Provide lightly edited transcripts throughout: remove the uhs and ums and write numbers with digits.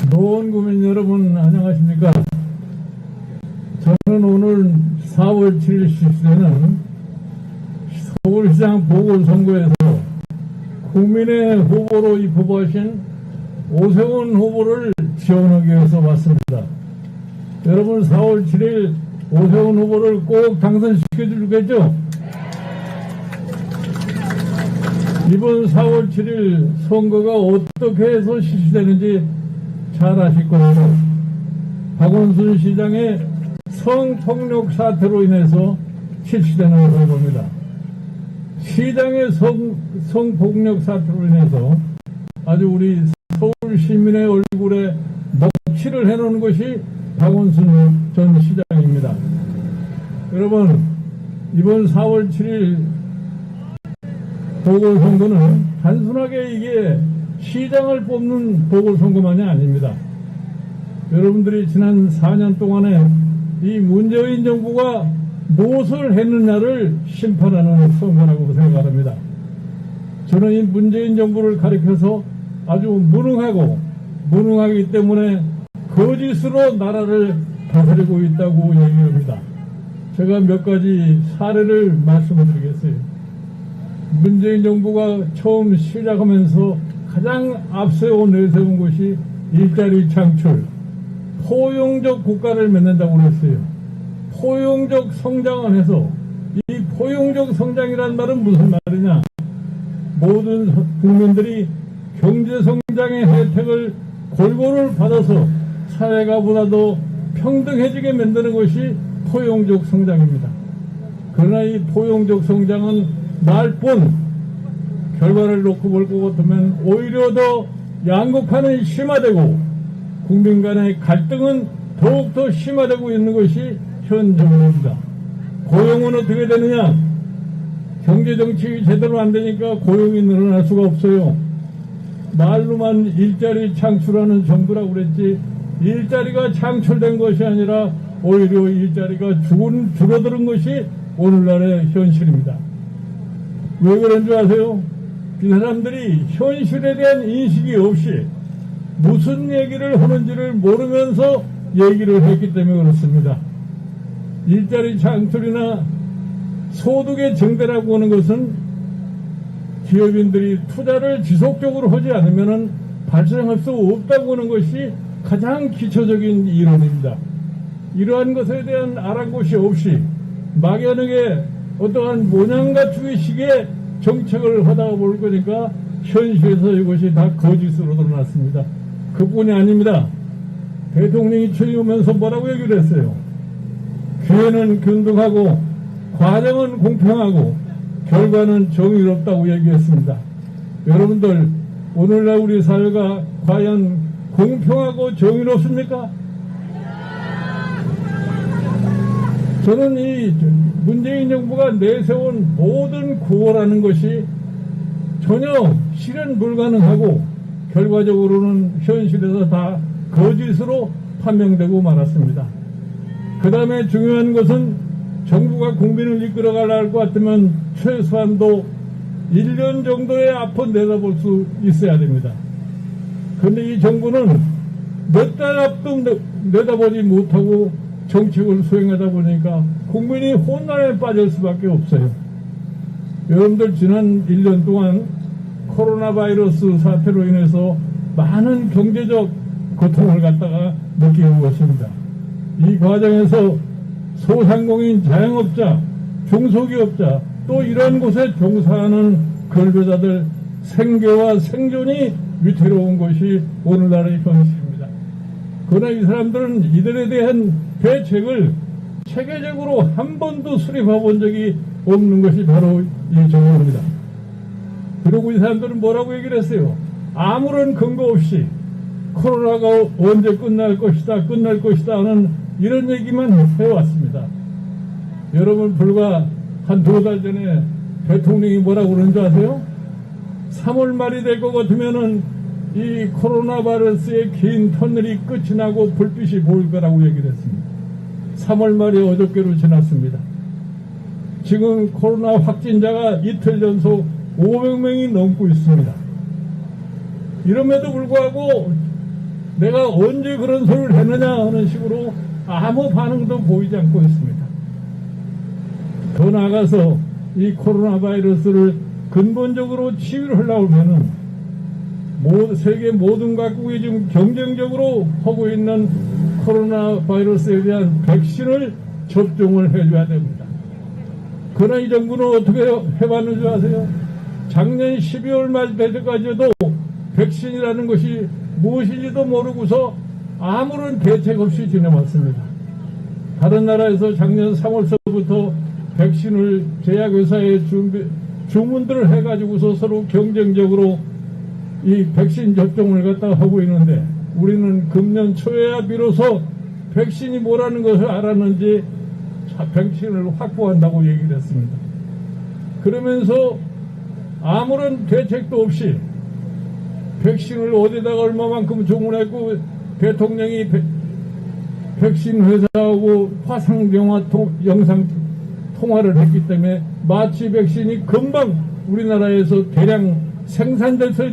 노원구민 여러분 안녕하십니까? 저는 오늘 4월 7일 실시되는 서울시장 보궐선거에서 국민의 후보로 입후보하신 오세훈 후보를 지원하기 위해서 왔습니다. 여러분 4월 7일 오세훈 후보를 꼭 당선시켜주겠죠? 이번 4월 7일 선거가 어떻게 해서 실시되는지 잘 아실 거예요. 박원순 시장의 성폭력 사태로 인해서 실시되는 선거입니다. 시장의 성폭력 사태로 인해서 아주 우리 서울 시민의 얼굴에 먹칠을 해놓은 것이 박원순 전 시장입니다. 여러분, 이번 4월 7일 보궐선거는 단순하게 이게 시장을 뽑는 보궐선거만이 아닙니다. 여러분들이 지난 4년 동안에 이 문재인 정부가 무엇을 했느냐를 심판하는 선거라고 생각합니다. 저는 이 문재인 정부를 가리켜서 아주 무능하기 때문에 거짓으로 나라를 다스리고 있다고 얘기합니다. 제가 몇 가지 사례를 말씀드리겠어요. 문재인 정부가 처음 시작하면서 가장 앞세워 내세운 것이 일자리 창출, 포용적 국가를 맺는다고 그랬어요. 포용적 성장을 해서, 이 포용적 성장이란 말은 무슨 말이냐? 모든 국민들이 경제성장의 혜택을 골고루 받아서 사회가 보다 더 평등해지게 만드는 것이 포용적 성장입니다. 그러나 이 포용적 성장은 말뿐 결과를 놓고 볼 것 같으면 오히려 더 양극화는 심화되고 국민 간의 갈등은 더욱더 심화되고 있는 것이 현 정부입니다. 고용은 어떻게 되느냐? 경제정책이 제대로 안 되니까 고용이 늘어날 수가 없어요. 말로만 일자리 창출하는 정부라고 그랬지 일자리가 창출된 것이 아니라 오히려 일자리가 줄어드는 것이 오늘날의 현실입니다. 왜 그런 줄 아세요? 이 사람들이 현실에 대한 인식이 없이 무슨 얘기를 하는지를 모르면서 얘기를 했기 때문에 그렇습니다. 일자리 창출이나 소득의 증대라고 하는 것은 기업인들이 투자를 지속적으로 하지 않으면 발생할 수 없다고 하는 것이 가장 기초적인 이론입니다. 이러한 것에 대한 아랑곳이 없이 막연하게 어떠한 모양 갖추기 식의 정책을 하다가 볼 거니까 현실에서 이것이 다 거짓으로 드러났습니다. 그뿐이 아닙니다. 대통령이 취임하면서 뭐라고 얘기를 했어요? 기회는 균등하고 과정은 공평하고 결과는 정의롭다고 얘기했습니다. 여러분들, 오늘날 우리 사회가 과연 공평하고 정의롭습니까? 저는 이 문재인 정부가 내세운 모든 구호라는 것이 전혀 실현 불가능하고 결과적으로는 현실에서 다 거짓으로 판명되고 말았습니다. 그 다음에 중요한 것은 정부가 국민을 이끌어가려 할 것 같으면 최소한도 1년 정도의 앞을 내다볼 수 있어야 됩니다. 그런데 이 정부는 몇 달 앞도 내다보지 못하고 정책을 수행하다 보니까 국민이 혼란에 빠질 수밖에 없어요. 여러분들 지난 1년 동안 코로나 바이러스 사태로 인해서 많은 경제적 고통을 갖다가 느끼고 있습니다. 이 과정에서 소상공인, 자영업자, 중소기업자 또 이런 곳에 종사하는 근로자들 생계와 생존이 위태로운 것이 오늘날의 현실입니다. 그러나 이 사람들은 이들에 대한 대책을 체계적으로 한 번도 수립해 본 적이 없는 것이 바로 이 정부입니다. 그리고 이 사람들은 뭐라고 얘기를 했어요? 아무런 근거 없이 코로나가 언제 끝날 것이다 하는 이런 얘기만 해왔습니다. 여러분, 불과 한 2달 전에 대통령이 뭐라고 그러는 줄 아세요? 3월 말이 될 것 같으면은 이 코로나 바이러스의 긴 터널이 끝이 나고 불빛이 보일 거라고 얘기를 했습니다. 3월 말이 어저께로 지났습니다. 지금 코로나 확진자가 이틀 연속 500명이 넘고 있습니다. 이럼에도 불구하고 내가 언제 그런 소리를 했느냐 하는 식으로 아무 반응도 보이지 않고 있습니다. 더 나아가서 이 코로나 바이러스를 근본적으로 치유를 하려면은 세계 모든 각국이 지금 경쟁적으로 하고 있는 코로나 바이러스에 대한 백신을 접종을 해줘야 됩니다. 그러나 이 정부는 어떻게 해봤는 줄 아세요? 작년 12월 말 때까지도 백신이라는 것이 무엇인지도 모르고서 아무런 대책 없이 지내왔습니다. 다른 나라에서 작년 3월서부터 백신을 제약회사에 주문들을 해가지고서 서로 경쟁적으로 이 백신 접종을 갖다가 하고 있는데 우리는 금년 초에야 비로소 백신이 뭐라는 것을 알았는지 백신을 확보한다고 얘기를 했습니다. 그러면서 아무런 대책도 없이 백신을 어디다가 얼마만큼 주문했고 대통령이 백신 회사하고 화상영화 영상 통화를 했기 때문에 마치 백신이 금방 우리나라에서 대량 생산될 수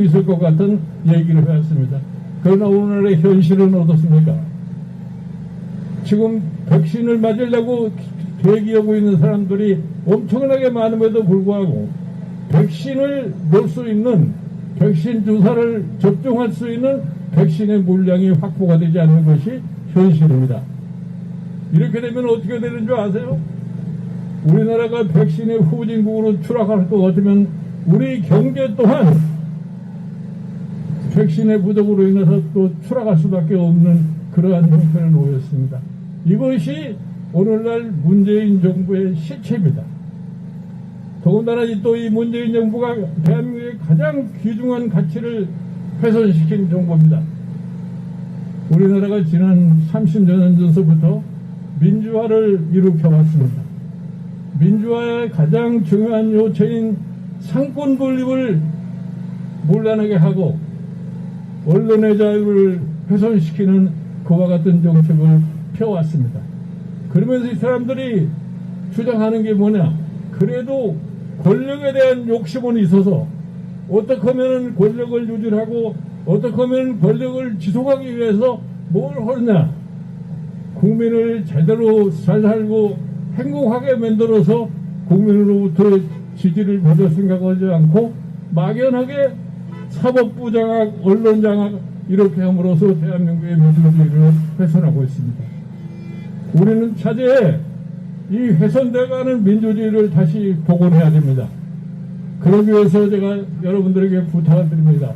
있을 것 같은 얘기를 해왔습니다. 그러나 오늘의 현실은 어떻습니까? 지금 백신을 맞으려고 대기하고 있는 사람들이 엄청나게 많음에도 불구하고 백신을 놓을 수 있는 백신 주사를 접종할 수 있는 백신의 물량이 확보가 되지 않는 것이 현실입니다. 이렇게 되면 어떻게 되는 줄 아세요? 우리나라가 백신의 후진국으로 추락할 것 같으면 우리 경제 또한 백신의 부족으로 인해서 또 추락할 수밖에 없는 그러한 형편을 놓였습니다. 이것이 오늘날 문재인 정부의 실체입니다. 더군다나 또 이 문재인 정부가 대한민국의 가장 귀중한 가치를 훼손시킨 정부입니다. 우리나라가 지난 30년 전서부터 민주화를 일으켜왔습니다. 민주화의 가장 중요한 요체인 상권 분립을 문란하게 하고 언론의 자유를 훼손시키는 그와 같은 정책을 펴왔습니다. 그러면서 이 사람들이 주장하는 게 뭐냐? 그래도 권력에 대한 욕심은 있어서 어떻게 하면 권력을 유지하고 어떻게 하면 권력을 지속하기 위해서 뭘 하느냐? 국민을 제대로 잘 살고 행복하게 만들어서 국민으로부터 지지를 받을 생각하지 않고 막연하게 사법부 장악, 언론 장악 이렇게 함으로써 대한민국의 민주주의를 훼손하고 있습니다. 우리는 차제에 이 훼손돼가는 민주주의를 다시 복원해야 됩니다. 그러기 위해서 제가 여러분들에게 부탁을 드립니다.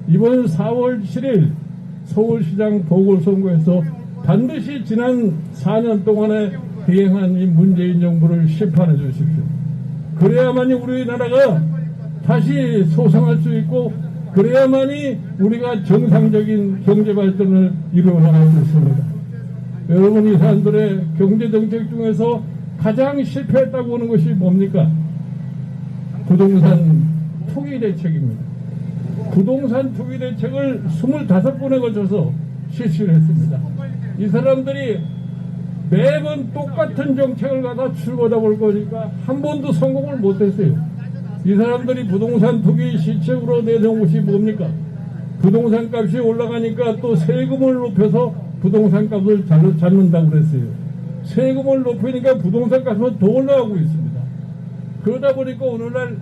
이번 4월 7일 서울시장 보궐선거에서 반드시 지난 4년 동안에 비행한 이 문재인 정부를 심판해 주십시오. 그래야만이 우리나라가 다시 소생할 수 있고 그래야만이 우리가 정상적인 경제발전을 이루어나갈 수 있습니다. 여러분, 이 사람들의 경제정책 중에서 가장 실패했다고 하는 것이 뭡니까? 부동산 투기 대책입니다. 부동산 투기 대책을 25번에 걸쳐서 실시를 했습니다. 이 사람들이 매번 똑같은 정책을 갖다 출거다 볼 거니까 한 번도 성공을 못했어요. 이 사람들이 부동산 투기 시책으로 내놓은 것이 뭡니까? 부동산 값이 올라가니까 또 세금을 높여서 부동산 값을 잡는다고 그랬어요. 세금을 높이니까 부동산 값은 더 올라가고 있습니다. 그러다 보니까 오늘날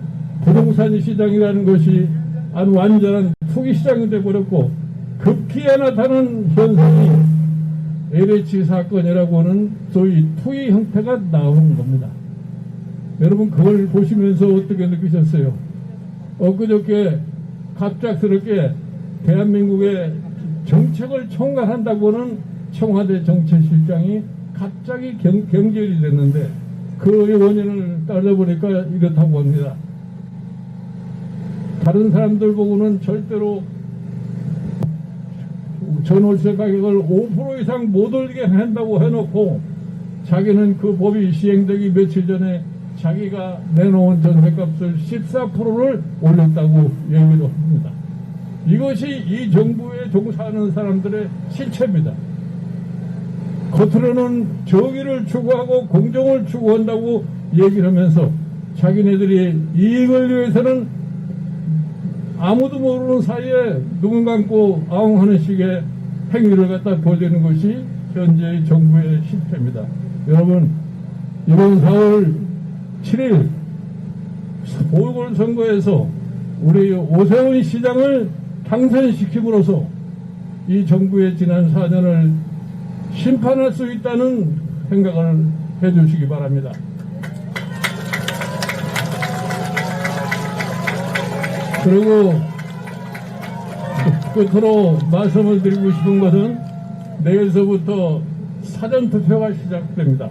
부동산 시장이라는 것이 아주 완전한 투기 시장이 되어버렸고 급기야 나타난 현상이 LH 사건이라고 하는 소위 투기 형태가 나오는 겁니다. 여러분, 그걸 보시면서 어떻게 느끼셨어요? 엊그저께 갑작스럽게 대한민국의 정책을 총괄한다고 하는 청와대 정책실장이 갑자기 경질이 됐는데 그 원인을 따져보니까 이렇다고 합니다. 다른 사람들 보고는 절대로 전월세 가격을 5% 이상 못 올리게 한다고 해놓고 자기는 그 법이 시행되기 며칠 전에 자기가 내놓은 전세값을 14%를 올렸다고 얘기를 합니다. 이것이 이 정부에 종사하는 사람들의 실체입니다. 겉으로는 정의를 추구하고 공정을 추구한다고 얘기를 하면서 자기네들이 이익을 위해서는 아무도 모르는 사이에 눈 감고 아웅하는 식의 행위를 갖다 보여주는 것이 현재의 정부의 실패입니다. 여러분, 이번 4월 7일 보궐선거에서 우리 오세훈 시장을 당선시킴으로써 이 정부의 지난 4년을 심판할 수 있다는 생각을 해주시기 바랍니다. 그리고 끝으로 말씀을 드리고 싶은 것은 내일서부터 사전투표가 시작됩니다.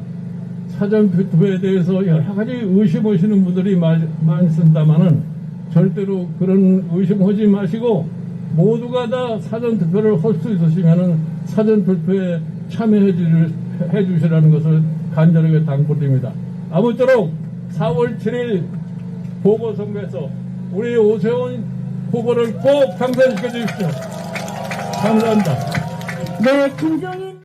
사전투표에 대해서 여러 가지 의심하시는 분들이 많습니다만은 절대로 그런 의심하지 마시고 모두가 다 사전투표를 할 수 있으시면은 사전투표에 참여해 주시라는 것을 간절하게 당부드립니다. 아무쪼록 4월 7일 보궐선거에서 우리 오세훈 후보를 꼭 당선시켜 주십시오. 감사합니다. 네, 김종인